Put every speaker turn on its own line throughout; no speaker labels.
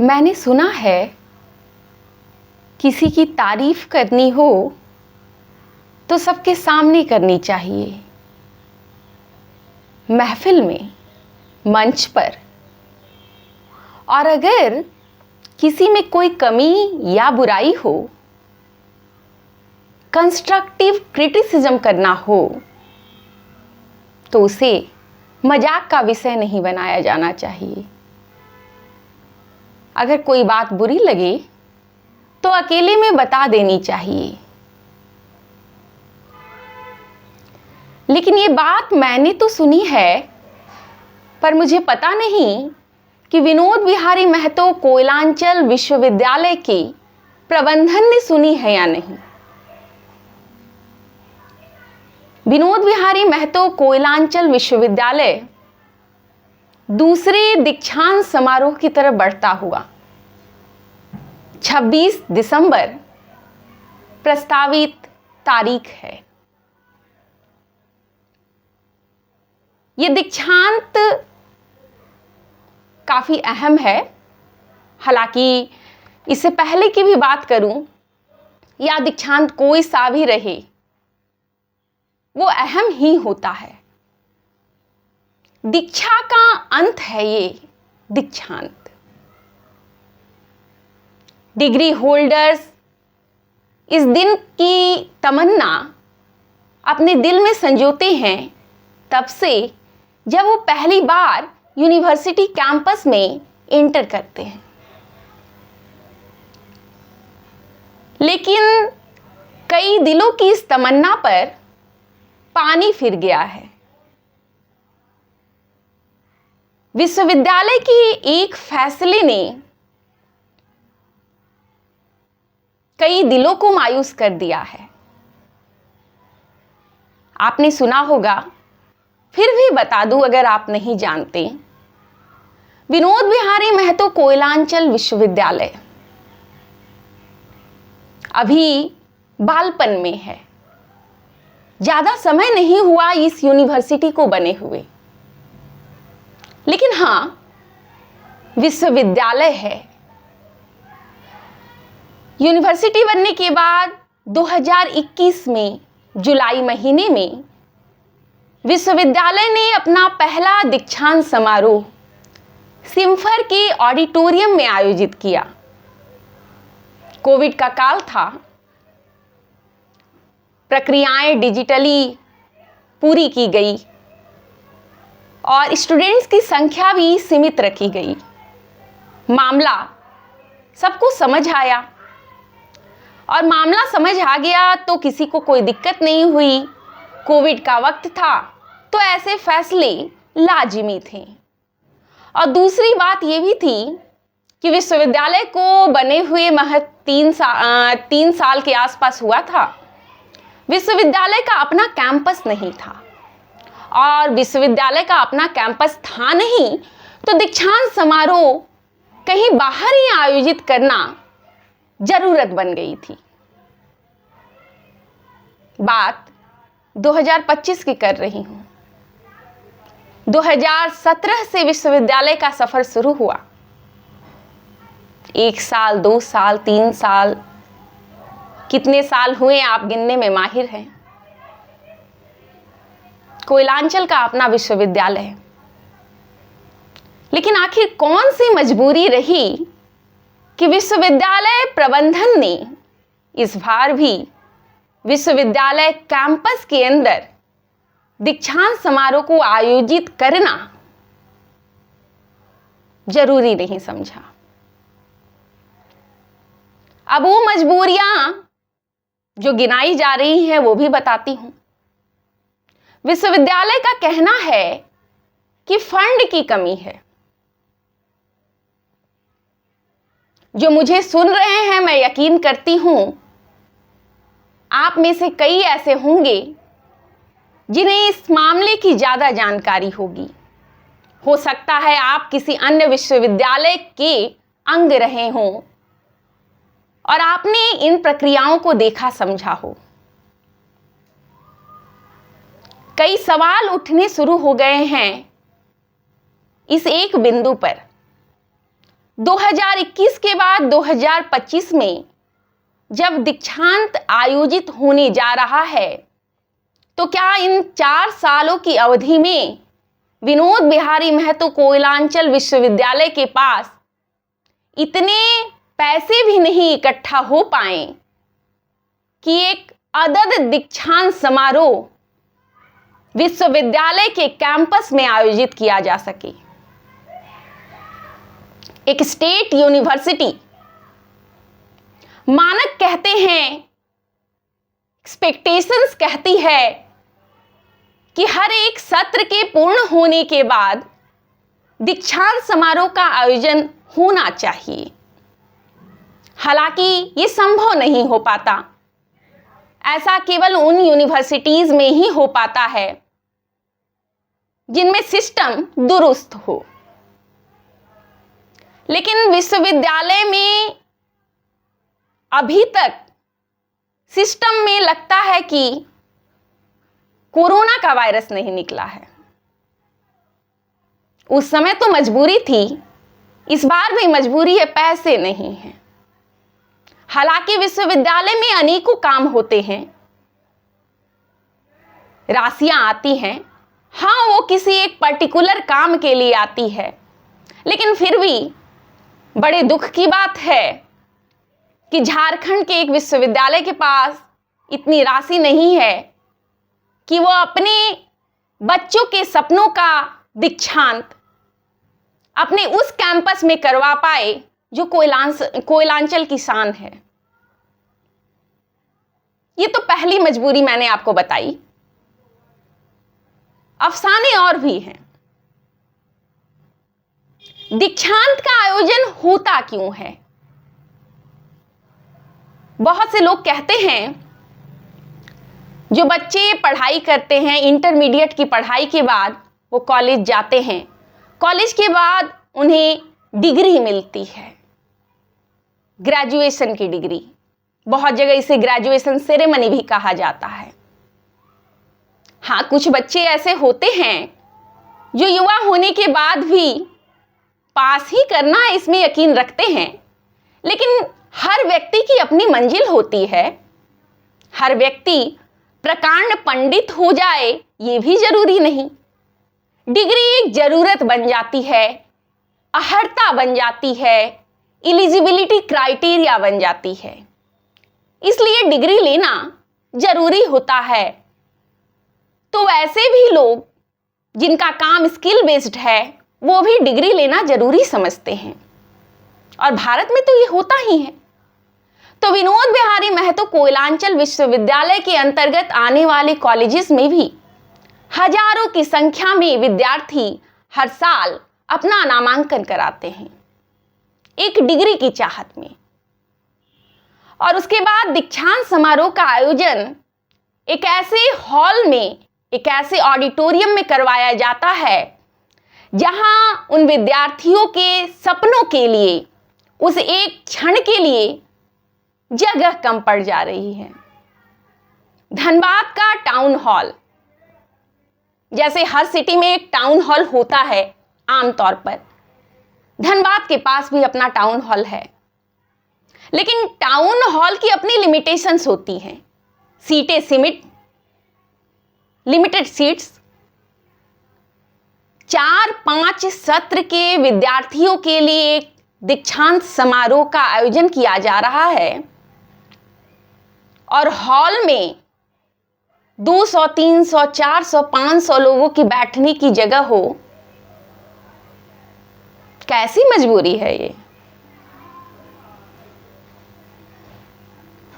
मैंने सुना है किसी की तारीफ करनी हो तो सबके सामने करनी चाहिए, महफिल में, मंच पर। और अगर किसी में कोई कमी या बुराई हो, कंस्ट्रक्टिव क्रिटिसिज्म करना हो, तो उसे मजाक का विषय नहीं बनाया जाना चाहिए। अगर कोई बात बुरी लगे तो अकेले में बता देनी चाहिए। लेकिन ये बात मैंने तो सुनी है, पर मुझे पता नहीं कि विनोद बिहारी महतो कोयलांचल विश्वविद्यालय के प्रबंधन ने सुनी है या नहीं। विनोद बिहारी महतो कोयलांचल विश्वविद्यालय दूसरे दीक्षांत समारोह की तरफ बढ़ता हुआ 26 दिसंबर प्रस्तावित तारीख है। ये दीक्षांत काफी अहम है। हालांकि इससे पहले की भी बात करूं, या दीक्षांत कोई सा भी रहे, वो अहम ही होता है। दीक्षा का अंत है ये दीक्षांत। डिग्री होल्डर्स इस दिन की तमन्ना अपने दिल में संजोते हैं तब से जब वो पहली बार यूनिवर्सिटी कैंपस में एंटर करते हैं। लेकिन कई दिलों की इस तमन्ना पर पानी फिर गया है। विश्वविद्यालय के एक फैसले ने कई दिलों को मायूस कर दिया है। आपने सुना होगा, फिर भी बता दूं अगर आप नहीं जानते। विनोद बिहारी महतो कोयलांचल विश्वविद्यालय अभी बालपन में है। ज्यादा समय नहीं हुआ इस यूनिवर्सिटी को बने हुए, लेकिन हां, विश्वविद्यालय है। यूनिवर्सिटी बनने के बाद 2021 में जुलाई महीने में विश्वविद्यालय ने अपना पहला दीक्षांत समारोह सिम्फर के ऑडिटोरियम में आयोजित किया। कोविड का काल था, प्रक्रियाएं डिजिटली पूरी की गई और स्टूडेंट्स की संख्या भी सीमित रखी गई। मामला सबको समझ आया, और मामला समझ आ गया तो किसी को कोई दिक्कत नहीं हुई। कोविड का वक्त था तो ऐसे फैसले लाजिमी थे। और दूसरी बात ये भी थी कि विश्वविद्यालय को बने हुए महज 3 साल के आसपास हुआ था। विश्वविद्यालय का अपना कैंपस नहीं था, और विश्वविद्यालय का अपना कैंपस था नहीं तो दीक्षांत समारोह कहीं बाहर ही आयोजित करना जरूरत बन गई थी। बात 2025 की कर रही हूं। 2017 से विश्वविद्यालय का सफर शुरू हुआ। 1 साल, 2 साल, 3 साल, कितने साल हुए आप गिनने में माहिर हैं। कोयलांचल का अपना विश्वविद्यालय है। लेकिन आखिर कौन सी मजबूरी रही कि विश्वविद्यालय प्रबंधन ने इस बार भी विश्वविद्यालय कैंपस के अंदर दीक्षांत समारोह को आयोजित करना जरूरी नहीं समझा। अब वो मजबूरियां जो गिनाई जा रही हैं वो भी बताती हूं। विश्वविद्यालय का कहना है कि फंड की कमी है। जो मुझे सुन रहे हैं, मैं यकीन करती हूं आप में से कई ऐसे होंगे जिन्हें इस मामले की ज्यादा जानकारी होगी। हो सकता है आप किसी अन्य विश्वविद्यालय के अंग रहे हों और आपने इन प्रक्रियाओं को देखा समझा हो। कई सवाल उठने शुरू हो गए हैं इस एक बिंदु पर। 2021 के बाद 2025 में जब दीक्षांत आयोजित होने जा रहा है, तो क्या इन 4 सालों की अवधि में विनोद बिहारी महतो कोयलांचल विश्वविद्यालय के पास इतने पैसे भी नहीं इकट्ठा हो पाए कि एक अदद दीक्षांत समारोह विश्वविद्यालय के कैंपस में आयोजित किया जा सके। एक स्टेट यूनिवर्सिटी, मानक कहते हैं, एक्सपेक्टेशंस कहती है कि हर एक सत्र के पूर्ण होने के बाद दीक्षांत समारोह का आयोजन होना चाहिए। हालांकि ये संभव नहीं हो पाता। ऐसा केवल उन यूनिवर्सिटीज में ही हो पाता है जिनमें सिस्टम दुरुस्त हो। लेकिन विश्वविद्यालय में अभी तक सिस्टम में लगता है कि कोरोना का वायरस नहीं निकला है। उस समय तो मजबूरी थी, इस बार भी मजबूरी है, पैसे नहीं हैं। हालांकि विश्वविद्यालय में अनेकों काम होते हैं, राशियां आती हैं, हाँ वो किसी एक पर्टिकुलर काम के लिए आती है, लेकिन फिर भी बड़े दुख की बात है कि झारखंड के एक विश्वविद्यालय के पास इतनी राशि नहीं है कि वो अपने बच्चों के सपनों का दीक्षांत अपने उस कैंपस में करवा पाए जो कोयलांचल की शान है। ये तो पहली मजबूरी मैंने आपको बताई। अफसाने और भी हैं। दीक्षांत का आयोजन होता क्यों है? बहुत से लोग कहते हैं जो बच्चे पढ़ाई करते हैं, इंटरमीडिएट की पढ़ाई के बाद वो कॉलेज जाते हैं, कॉलेज के बाद उन्हें डिग्री मिलती है, ग्रेजुएशन की डिग्री। बहुत जगह इसे ग्रेजुएशन सेरेमनी भी कहा जाता है। हाँ, कुछ बच्चे ऐसे होते हैं जो युवा होने के बाद भी पास ही करना है इसमें यकीन रखते हैं, लेकिन हर व्यक्ति की अपनी मंजिल होती है। हर व्यक्ति प्रकांड पंडित हो जाए ये भी जरूरी नहीं। डिग्री एक जरूरत बन जाती है, अहर्ता बन जाती है, एलिजिबिलिटी क्राइटेरिया बन जाती है। इसलिए डिग्री लेना जरूरी होता है। तो वैसे भी लोग जिनका काम स्किल बेस्ड है वो भी डिग्री लेना जरूरी समझते हैं, और भारत में तो ये होता ही है। तो विनोद बिहारी महतो कोयलांचल विश्वविद्यालय के अंतर्गत आने वाले कॉलेजेस में भी हजारों की संख्या में विद्यार्थी हर साल अपना नामांकन कराते हैं एक डिग्री की चाहत में। और उसके बाद दीक्षांत समारोह का आयोजन एक ऐसे हॉल में, एक ऐसे ऑडिटोरियम में करवाया जाता है जहां उन विद्यार्थियों के सपनों के लिए, उस एक क्षण के लिए जगह कम पड़ जा रही है। धनबाद का टाउन हॉल, जैसे हर सिटी में एक टाउन हॉल होता है आमतौर पर, धनबाद के पास भी अपना टाउन हॉल है। लेकिन टाउन हॉल की अपनी लिमिटेशंस होती हैं। सीटें सीमित, लिमिटेड सीट्स। 4-5 सत्र के विद्यार्थियों के लिए एक दीक्षांत समारोह का आयोजन किया जा रहा है और हॉल में 200, 300, 400, 500 लोगों की बैठने की जगह हो। कैसी मजबूरी है ये?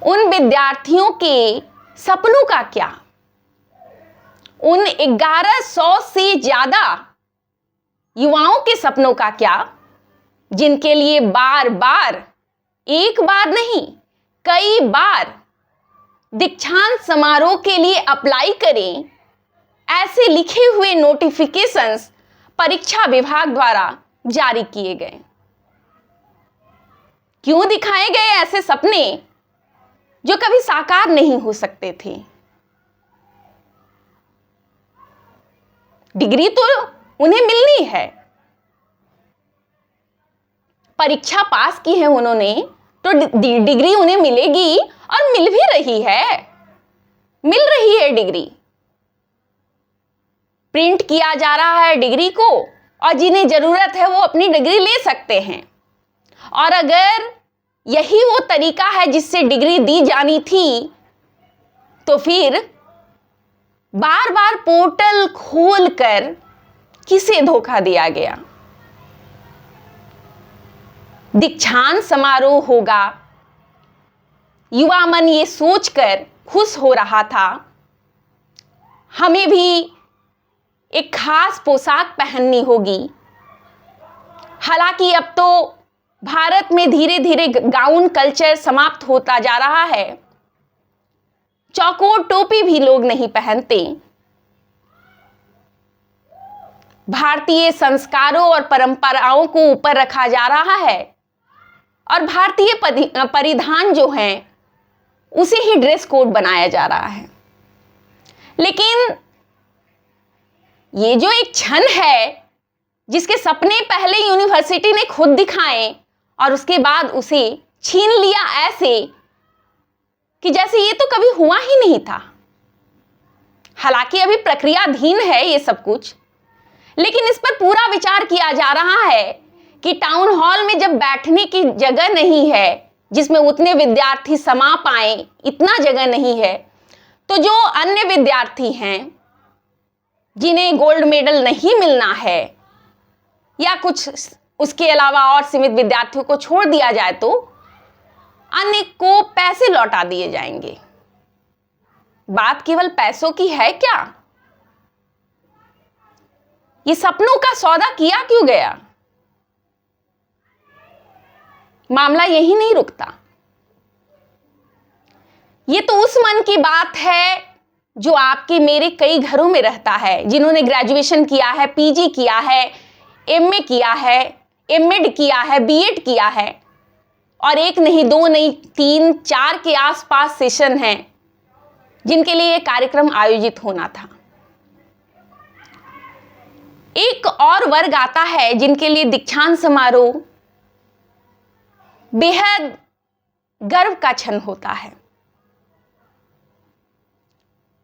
उन विद्यार्थियों के सपनों का क्या? उन 1100 से ज्यादा युवाओं के सपनों का क्या, जिनके लिए बार बार, एक बार नहीं कई बार दीक्षांत समारोह के लिए अप्लाई करें, ऐसे लिखे हुए नोटिफिकेशंस परीक्षा विभाग द्वारा जारी किए गए। क्यों दिखाए गए ऐसे सपने जो कभी साकार नहीं हो सकते थे? डिग्री तो उन्हें मिलनी है, परीक्षा पास की है उन्होंने, तो डिग्री उन्हें मिलेगी और मिल भी रही है, मिल रही है डिग्री। प्रिंट किया जा रहा है डिग्री को, और जिन्हें जरूरत है वो अपनी डिग्री ले सकते हैं। और अगर यही वो तरीका है जिससे डिग्री दी जानी थी, तो फिर बार बार पोर्टल खोलकर किसे धोखा दिया गया? दीक्षांत समारोह होगा, युवा मन ये सोचकर खुश हो रहा था, हमें भी एक खास पोशाक पहननी होगी। हालांकि अब तो भारत में धीरे धीरे गाउन कल्चर समाप्त होता जा रहा है, चौकोर टोपी भी लोग नहीं पहनते। भारतीय संस्कारों और परंपराओं को ऊपर रखा जा रहा है, और भारतीय परिधान जो हैं उसे ही ड्रेस कोड बनाया जा रहा है। लेकिन ये जो एक क्षण है जिसके सपने पहले यूनिवर्सिटी ने खुद दिखाए और उसके बाद उसे छीन लिया ऐसे कि जैसे ये तो कभी हुआ ही नहीं था। हालांकि अभी प्रक्रियाधीन है ये सब कुछ, लेकिन इस पर पूरा विचार किया जा रहा है कि टाउन हॉल में जब बैठने की जगह नहीं है, जिसमें उतने विद्यार्थी समा पाए, इतना जगह नहीं है, तो जो अन्य विद्यार्थी हैं जिन्हें गोल्ड मेडल नहीं मिलना है, या कुछ उसके अलावा और सीमित विद्यार्थियों को छोड़ दिया जाए, तो अन्य को पैसे लौटा दिए जाएंगे। बात केवल पैसों की है क्या? ये सपनों का सौदा किया क्यों गया? मामला यही नहीं रुकता। ये तो उस मन की बात है जो आपके मेरे कई घरों में रहता है, जिन्होंने ग्रेजुएशन किया है, पीजी किया है, एमए किया है, एमएड किया है, बीएड किया है, और एक नहीं, दो नहीं, 3 4 के आसपास सेशन हैं जिनके लिए यह कार्यक्रम आयोजित होना था। एक और वर्ग आता है जिनके लिए दीक्षांत समारोह बेहद गर्व का क्षण होता है।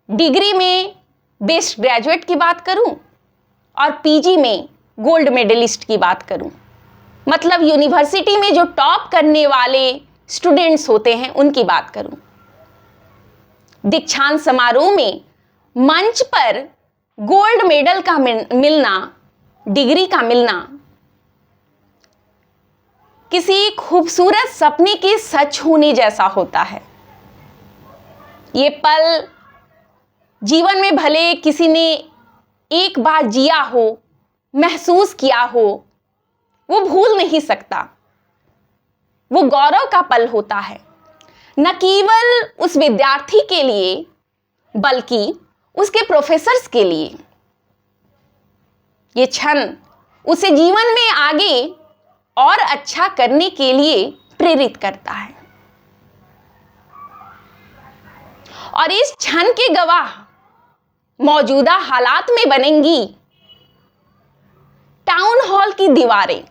डिग्री में बेस्ट ग्रेजुएट की बात करूं और पीजी में गोल्ड मेडलिस्ट की बात करूं, मतलब यूनिवर्सिटी में जो टॉप करने वाले स्टूडेंट्स होते हैं उनकी बात करूं। दीक्षांत समारोह में मंच पर गोल्ड मेडल का मिलना, डिग्री का मिलना, किसी खूबसूरत सपने के सच होने जैसा होता है। ये पल जीवन में भले किसी ने एक बार जिया हो, महसूस किया हो, वो भूल नहीं सकता। वो गौरव का पल होता है, न केवल उस विद्यार्थी के लिए बल्कि उसके प्रोफेसर्स के लिए। ये क्षण उसे जीवन में आगे और अच्छा करने के लिए प्रेरित करता है। और इस क्षण के गवाह मौजूदा हालात में बनेंगी टाउन हॉल की दीवारें,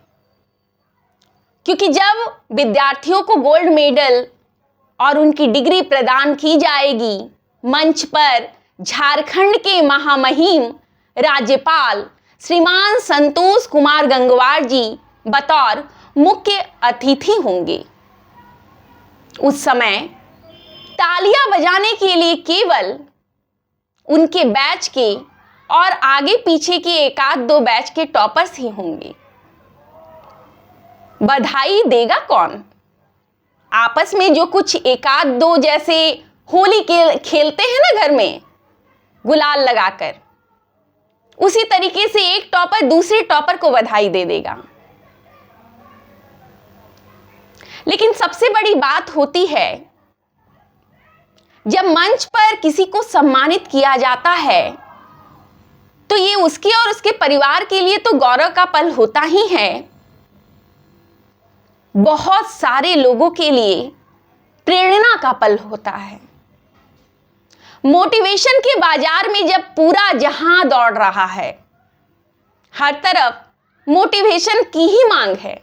क्योंकि जब विद्यार्थियों को गोल्ड मेडल और उनकी डिग्री प्रदान की जाएगी, मंच पर झारखंड के महामहिम राज्यपाल श्रीमान संतोष कुमार गंगवार जी बतौर मुख्य अतिथि होंगे। उस समय तालियां बजाने के लिए केवल उनके बैच के और आगे पीछे के 1-2 बैच के टॉपर्स ही होंगे। बधाई देगा कौन? आपस में जो कुछ 1-2 जैसे होली खेलते हैं ना घर में गुलाल लगाकर, उसी तरीके से एक टॉपर दूसरे टॉपर को बधाई दे देगा। लेकिन सबसे बड़ी बात होती है जब मंच पर किसी को सम्मानित किया जाता है, तो ये उसके और उसके परिवार के लिए तो गौरव का पल होता ही है, बहुत सारे लोगों के लिए प्रेरणा का पल होता है। मोटिवेशन के बाजार में जब पूरा जहां दौड़ रहा है, हर तरफ मोटिवेशन की ही मांग है,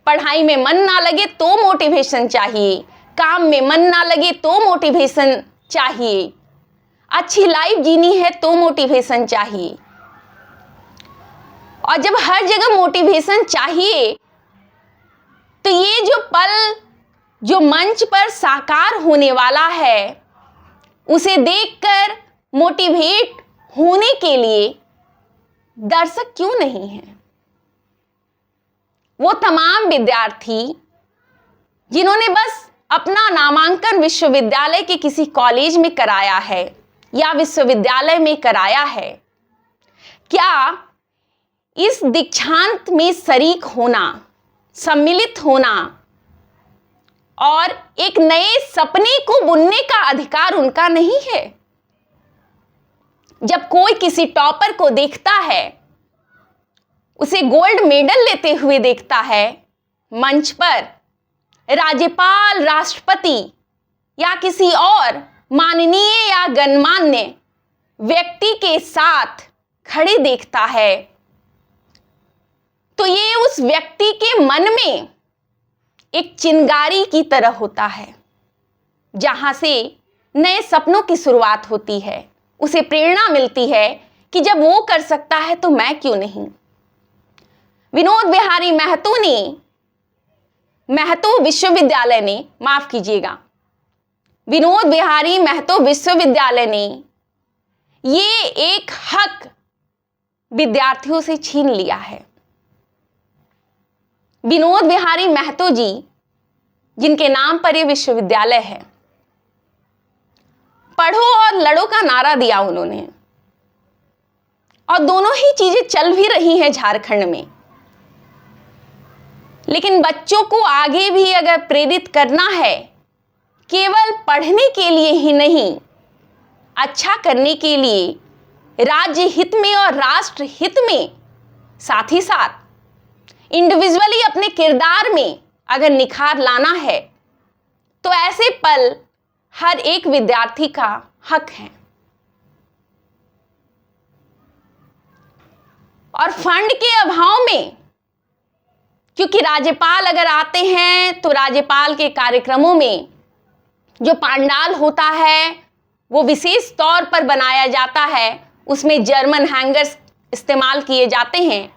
पढ़ाई में मन ना लगे तो मोटिवेशन चाहिए, काम में मन ना लगे तो मोटिवेशन चाहिए, अच्छी लाइफ जीनी है तो मोटिवेशन चाहिए। और जब हर जगह मोटिवेशन चाहिए तो ये जो पल जो मंच पर साकार होने वाला है उसे देखकर मोटिवेट होने के लिए दर्शक क्यों नहीं है? वो तमाम विद्यार्थी जिन्होंने बस अपना नामांकन विश्वविद्यालय के किसी कॉलेज में कराया है या विश्वविद्यालय में कराया है, क्या इस दीक्षांत में शरीक होना, सम्मिलित होना और एक नए सपने को बुनने का अधिकार उनका नहीं है? जब कोई किसी टॉपर को देखता है, उसे गोल्ड मेडल लेते हुए देखता है मंच पर, राज्यपाल, राष्ट्रपति या किसी और माननीय या गणमान्य व्यक्ति के साथ खड़े देखता है, तो ये उस व्यक्ति के मन में एक चिंगारी की तरह होता है, जहां से नए सपनों की शुरुआत होती है। उसे प्रेरणा मिलती है कि जब वो कर सकता है तो मैं क्यों नहीं। विनोद बिहारी महतो विश्वविद्यालय ने, माफ कीजिएगा, विनोद बिहारी महतो विश्वविद्यालय ने ये एक हक विद्यार्थियों से छीन लिया है। विनोद बिहारी महतो जी, जिनके नाम पर यह विश्वविद्यालय है, पढ़ो और लड़ो का नारा दिया उन्होंने, और दोनों ही चीजें चल भी रही हैं झारखंड में। लेकिन बच्चों को आगे भी अगर प्रेरित करना है, केवल पढ़ने के लिए ही नहीं, अच्छा करने के लिए, राज्य हित में और राष्ट्र हित में, साथ ही साथ इंडिविजुअली अपने किरदार में अगर निखार लाना है, तो ऐसे पल हर एक विद्यार्थी का हक है। और फंड के अभाव में, क्योंकि राज्यपाल अगर आते हैं तो राज्यपाल के कार्यक्रमों में जो पंडाल होता है वो विशेष तौर पर बनाया जाता है, उसमें जर्मन हैंगर्स इस्तेमाल किए जाते हैं,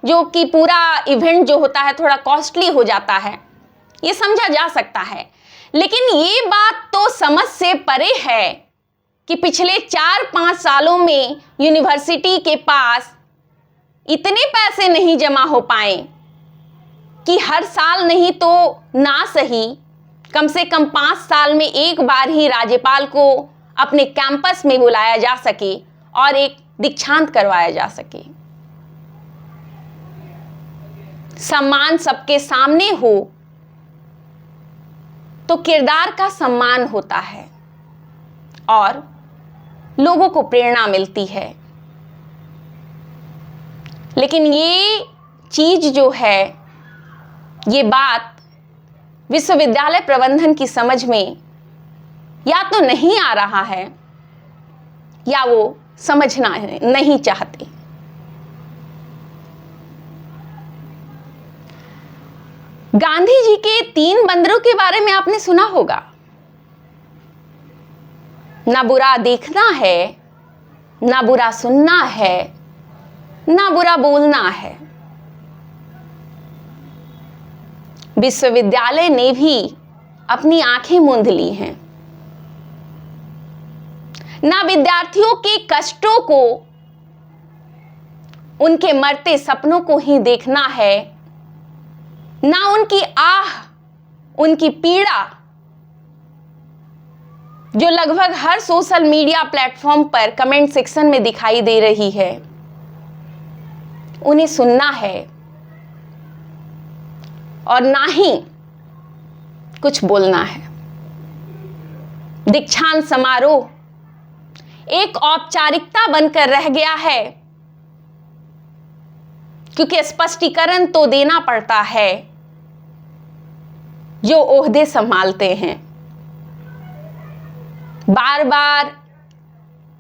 जो कि पूरा इवेंट जो होता है थोड़ा कॉस्टली हो जाता है, ये समझा जा सकता है। लेकिन ये बात तो समझ से परे है कि पिछले 4-5 सालों में यूनिवर्सिटी के पास इतने पैसे नहीं जमा हो पाए कि हर साल नहीं तो ना सही, कम से कम 5 साल में एक बार ही राज्यपाल को अपने कैंपस में बुलाया जा सके और एक दीक्षांत करवाया जा सके। सम्मान सबके सामने हो तो किरदार का सम्मान होता है और लोगों को प्रेरणा मिलती है। लेकिन ये चीज जो है, ये बात विश्वविद्यालय प्रबंधन की समझ में या तो नहीं आ रहा है या वो समझना नहीं चाहते। गांधी जी के 3 बंदरों के बारे में आपने सुना होगा। ना बुरा देखना है, ना बुरा सुनना है, ना बुरा बोलना है। विश्वविद्यालय ने भी अपनी आंखें मूंद ली हैं। ना विद्यार्थियों के कष्टों को, उनके मरते सपनों को ही देखना है, ना उनकी आह, उनकी पीड़ा जो लगभग हर सोशल मीडिया प्लेटफॉर्म पर कमेंट सेक्शन में दिखाई दे रही है, उन्हें सुनना है और ना ही कुछ बोलना है। दीक्षांत समारोह एक औपचारिकता बनकर रह गया है, क्योंकि स्पष्टीकरण तो देना पड़ता है जो ओहदे संभालते हैं। बार बार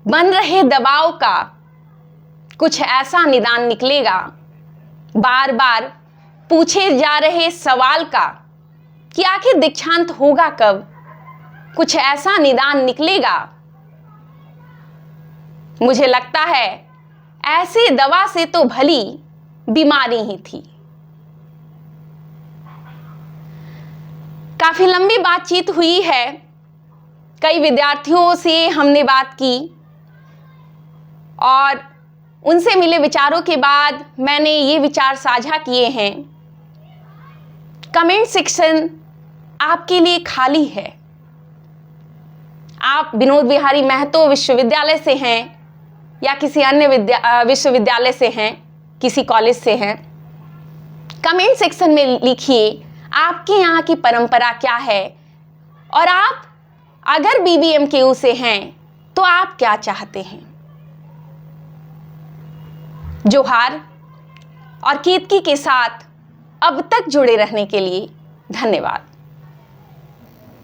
बन रहे दबाव का कुछ ऐसा निदान निकलेगा, बार बार पूछे जा रहे सवाल का कि आखिर दीक्षांत होगा कब, कुछ ऐसा निदान निकलेगा। मुझे लगता है ऐसी दवा से तो भली बीमारी ही थी। काफी लंबी बातचीत हुई है, कई विद्यार्थियों से हमने बात की और उनसे मिले विचारों के बाद मैंने ये विचार साझा किए हैं। कमेंट सेक्शन आपके लिए खाली है। आप विनोद बिहारी महतो विश्वविद्यालय से हैं या किसी अन्य विश्वविद्यालय से हैं, किसी कॉलेज से हैं, कमेंट सेक्शन में लिखिए आपके यहाँ की परंपरा क्या है और आप अगर BBMKU से हैं तो आप क्या चाहते हैं। जोहार और कीर्ति के साथ अब तक जुड़े रहने के लिए धन्यवाद।